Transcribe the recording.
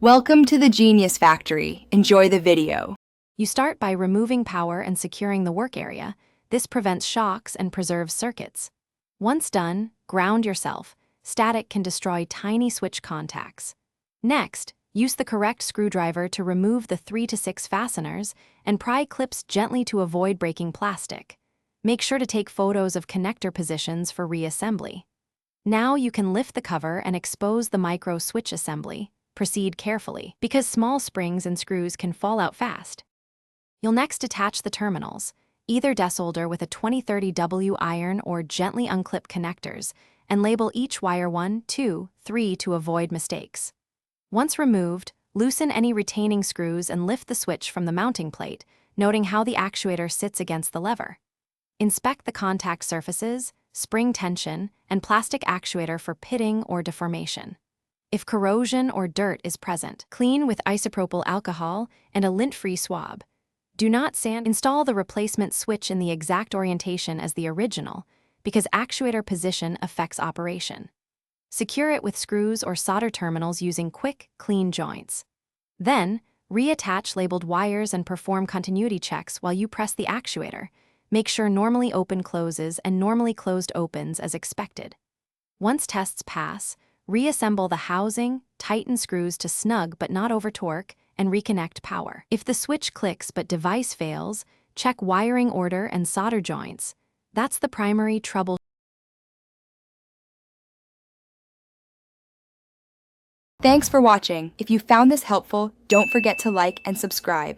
Welcome to the Genius Factory. Enjoy the video. You start by removing power and securing the work area. This prevents shocks and preserves circuits. Once done, ground yourself. Static can destroy tiny switch contacts. Next, use the correct screwdriver to remove the 3 to 6 fasteners and pry clips gently to avoid breaking plastic. Make sure to take photos of connector positions for reassembly. Now you can lift the cover and expose the micro switch assembly. Proceed carefully, because small springs and screws can fall out fast. You'll next attach the terminals, either desolder with a 2030W iron or gently unclip connectors, and label each wire 1, 2, 3 to avoid mistakes. Once removed, loosen any retaining screws and lift the switch from the mounting plate, noting how the actuator sits against the lever. Inspect the contact surfaces, spring tension, and plastic actuator for pitting or deformation. If corrosion or dirt is present, clean with isopropyl alcohol and a lint-free swab. Do not sand. Install the replacement switch in the exact orientation as the original, because actuator position affects operation. Secure it with screws or solder terminals using quick, clean joints. Then, reattach labeled wires and perform continuity checks while you press the actuator. Make sure normally open closes and normally closed opens as expected. Once tests pass, reassemble the housing, tighten screws to snug but not over torque, and reconnect power. If the switch clicks but device fails, check wiring order and solder joints. That's the primary trouble. Thanks for watching. If you found this helpful, don't forget to like and subscribe.